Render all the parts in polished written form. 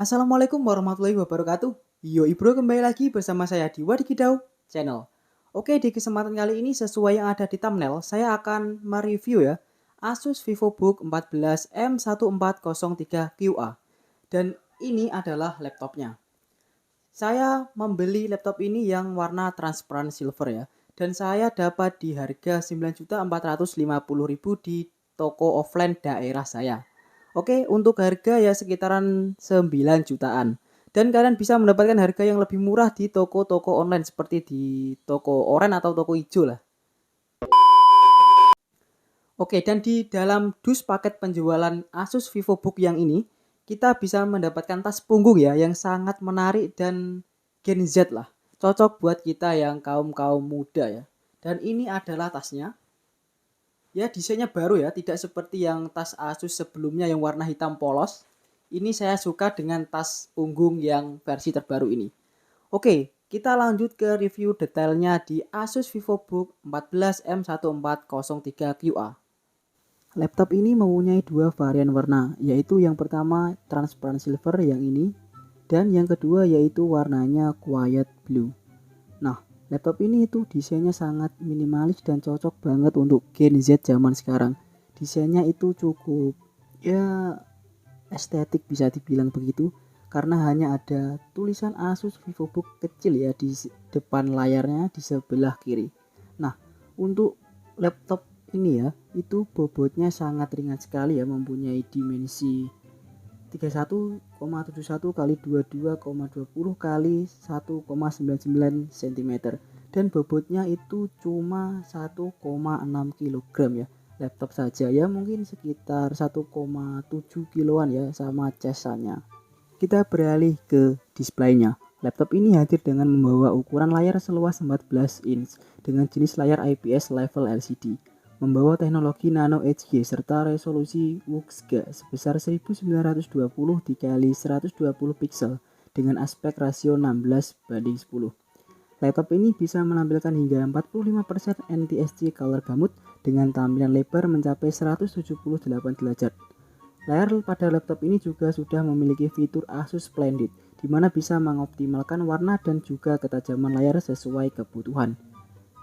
Assalamualaikum warahmatullahi wabarakatuh. Yo Ibro, kembali lagi bersama saya di Wadikidau Channel. Oke, di kesempatan kali ini sesuai yang ada di thumbnail, saya akan mereview ya Asus VivoBook 14 M1403QA. Dan ini adalah laptopnya. Saya membeli laptop ini yang warna transparan silver ya. Dan saya dapat di harga 9.450.000 di toko offline daerah saya. Oke, untuk harga ya sekitaran 9 jutaan. Dan kalian bisa mendapatkan harga yang lebih murah di toko-toko online seperti di toko oranye atau toko hijau lah. Oke, dan di dalam dus paket penjualan Asus VivoBook yang ini, kita bisa mendapatkan tas punggung ya yang sangat menarik dan Gen Z lah. Cocok buat kita yang kaum-kaum muda ya. Dan ini adalah tasnya. Ya, desainnya baru ya, tidak seperti yang tas Asus sebelumnya yang warna hitam polos. Ini saya suka dengan tas punggung yang versi terbaru ini. Oke, kita lanjut ke review detailnya di Asus VivoBook 14 M1403QA. Laptop ini mempunyai dua varian warna, yaitu yang pertama transparent silver yang ini, dan yang kedua yaitu warnanya quiet blue. Nah, laptop ini itu desainnya sangat minimalis dan cocok banget untuk Gen Z zaman sekarang. Desainnya itu cukup ya estetik bisa dibilang begitu, karena hanya ada tulisan Asus VivoBook kecil ya di depan layarnya di sebelah kiri. Nah, untuk laptop ini ya, itu bobotnya sangat ringan sekali ya, mempunyai dimensi 31,71 kali 22,20 kali 1,99 cm dan bobotnya itu cuma 1,6 kg ya. Laptop saja ya mungkin sekitar 1,7 kiloan ya sama casannya. Kita beralih ke displaynya. Laptop ini hadir dengan membawa ukuran layar seluas 14 inch dengan jenis layar IPS level LCD. Membawa teknologi Nano HG serta resolusi Wuxia sebesar 1920 dikali 120 pixel dengan aspek rasio 16:10. Laptop ini bisa menampilkan hingga 45% NTSC color gamut dengan tampilan lebar mencapai 178 derajat. Layar pada laptop ini juga sudah memiliki fitur Asus Splendid, di mana bisa mengoptimalkan warna dan juga ketajaman layar sesuai kebutuhan.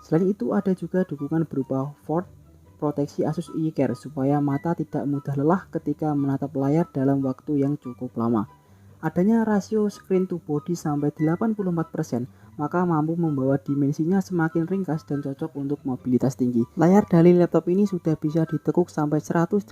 Selain itu ada juga dukungan berupa Force proteksi Asus Eye Care supaya mata tidak mudah lelah ketika menatap layar dalam waktu yang cukup lama. Adanya rasio screen to body sampai 84%, maka mampu membawa dimensinya semakin ringkas dan cocok untuk mobilitas tinggi. Layar dari laptop ini sudah bisa ditekuk sampai 180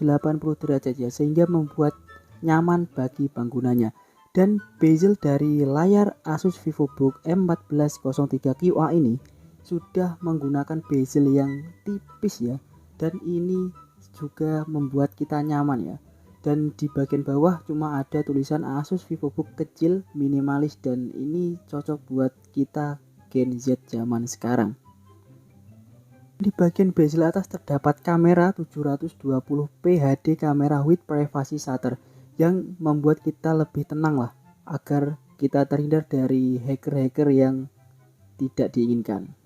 derajat ya, sehingga membuat nyaman bagi penggunanya. Dan bezel dari layar Asus VivoBook M1403QA ini sudah menggunakan bezel yang tipis ya, dan ini juga membuat kita nyaman ya. Dan di bagian bawah cuma ada tulisan Asus VivoBook kecil minimalis, dan ini cocok buat kita Gen Z zaman sekarang. Di bagian bezel atas terdapat kamera 720p HD kamera with privacy shutter yang membuat kita lebih tenang lah, agar kita terhindar dari hacker-hacker yang tidak diinginkan.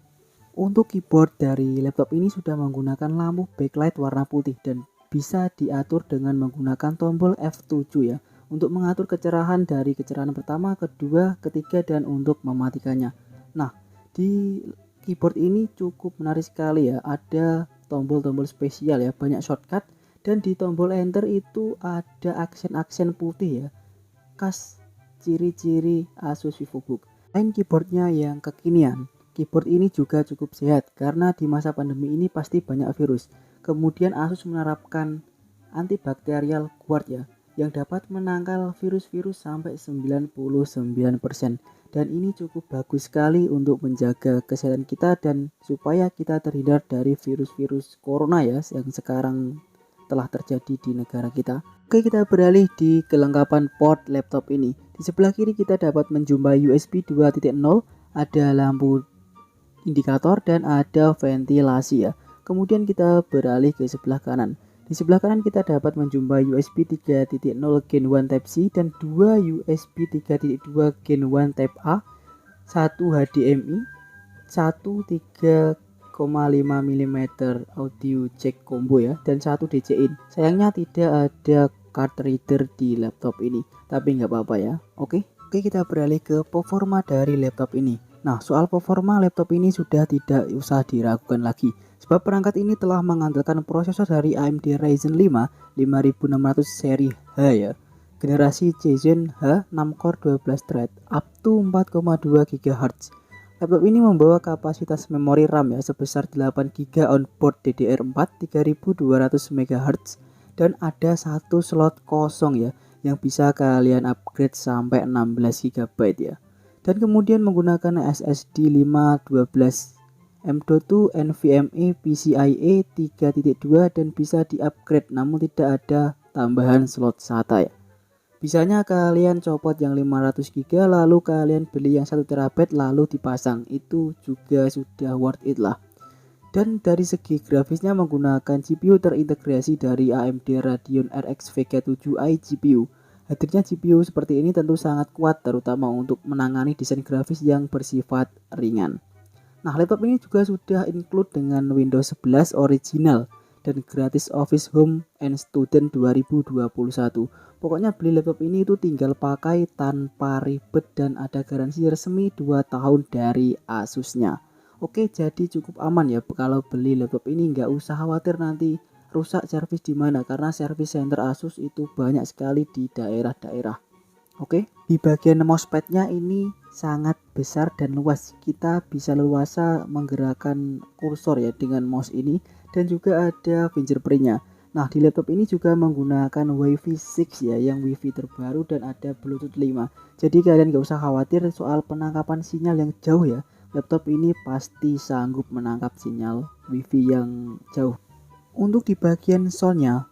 Untuk keyboard dari laptop ini sudah menggunakan lampu backlight warna putih dan bisa diatur dengan menggunakan tombol F7 ya, untuk mengatur kecerahan dari kecerahan pertama, kedua, ketiga, dan untuk mematikannya. Nah, di keyboard ini cukup menarik sekali ya, ada tombol-tombol spesial ya, banyak shortcut, dan di tombol enter itu ada aksen-aksen putih ya, khas ciri-ciri Asus VivoBook. Selain keyboardnya yang kekinian, keyboard ini juga cukup sehat karena di masa pandemi ini pasti banyak virus. Kemudian Asus menerapkan antibakterial guard ya, yang dapat menangkal virus-virus sampai 99%. Dan ini cukup bagus sekali untuk menjaga kesehatan kita dan supaya kita terhindar dari virus-virus corona ya yang sekarang telah terjadi di negara kita. Oke, kita beralih di kelengkapan port laptop ini. Di sebelah kiri kita dapat menjumpai USB 2.0, ada lampu indikator dan ada ventilasi ya. Kemudian kita beralih ke sebelah kanan. Di sebelah kanan kita dapat menjumpai USB 3.0 Gen 1 Type-C dan 2 USB 3.2 Gen 1 Type A, 1 HDMI, 1 3,5 mm audio jack combo ya, dan 1 DC in. Sayangnya tidak ada card reader di laptop ini, tapi nggak apa-apa ya. Oke, kita beralih ke performa dari laptop ini. Nah, soal performa laptop ini sudah tidak usah diragukan lagi, sebab perangkat ini telah mengandalkan prosesor dari AMD Ryzen 5 5600 seri H ya, generasi Zen H 6 core 12 thread up to 4,2 GHz. Laptop ini membawa kapasitas memori RAM ya sebesar 8 GB onboard DDR4 3200 MHz dan ada satu slot kosong ya yang bisa kalian upgrade sampai 16 GB ya. Dan kemudian menggunakan SSD 512 M.2 NVMe PCIe 3.2 dan bisa di-upgrade namun tidak ada tambahan slot SATA ya. Bisanya kalian copot yang 500 GB lalu kalian beli yang 1 TB lalu dipasang, itu juga sudah worth it lah. Dan dari segi grafisnya menggunakan GPU terintegrasi dari AMD Radeon RX Vega 7i GPU. Hadirnya GPU seperti ini tentu sangat kuat terutama untuk menangani desain grafis yang bersifat ringan. Nah, laptop ini juga sudah include dengan Windows 11 original dan gratis Office Home and Student 2021. Pokoknya beli laptop ini itu tinggal pakai tanpa ribet dan ada garansi resmi 2 tahun dari Asusnya. Oke, jadi cukup aman ya kalau beli laptop ini, nggak usah khawatir nanti rusak servis di mana karena servis center Asus itu banyak sekali di daerah-daerah. Oke, di bagian mousepadnya ini sangat besar dan luas. Kita bisa leluasa menggerakkan kursor ya dengan mouse ini dan juga ada fingerprintnya. Nah, di laptop ini juga menggunakan Wi-Fi 6 ya, yang Wi-Fi terbaru dan ada Bluetooth 5. Jadi kalian gak usah khawatir soal penangkapan sinyal yang jauh ya. Laptop ini pasti sanggup menangkap sinyal Wi-Fi yang jauh. Untuk di bagian soundnya,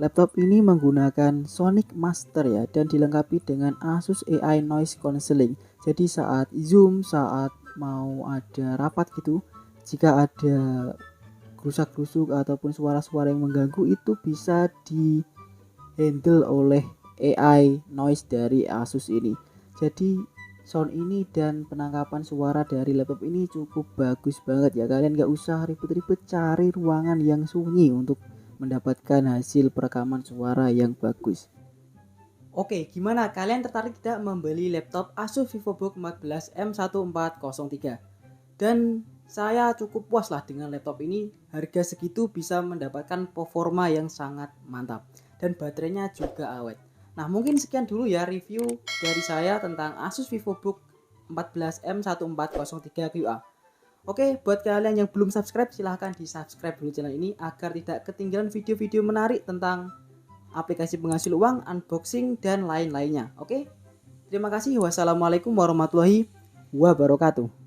laptop ini menggunakan Sonic Master ya dan dilengkapi dengan Asus AI Noise Cancelling. Jadi saat zoom, saat mau ada rapat gitu, jika ada gerusak-gerusuk ataupun suara-suara yang mengganggu itu bisa di handle oleh AI noise dari Asus ini. Jadi sound ini dan penangkapan suara dari laptop ini cukup bagus banget ya. Kalian gak usah ribet-ribet cari ruangan yang sunyi untuk mendapatkan hasil perekaman suara yang bagus. Oke, gimana? Kalian tertarik tidak membeli laptop Asus VivoBook 14 M1403? Dan saya cukup puas lah dengan laptop ini. Harga segitu bisa mendapatkan performa yang sangat mantap dan baterainya juga awet. Nah, mungkin sekian dulu ya review dari saya tentang Asus VivoBook 14 M1403 QA. Oke, buat kalian yang belum subscribe silahkan di subscribe dulu channel ini agar tidak ketinggalan video-video menarik tentang aplikasi penghasil uang, unboxing, dan lain-lainnya. Oke, terima kasih. Wassalamualaikum warahmatullahi wabarakatuh.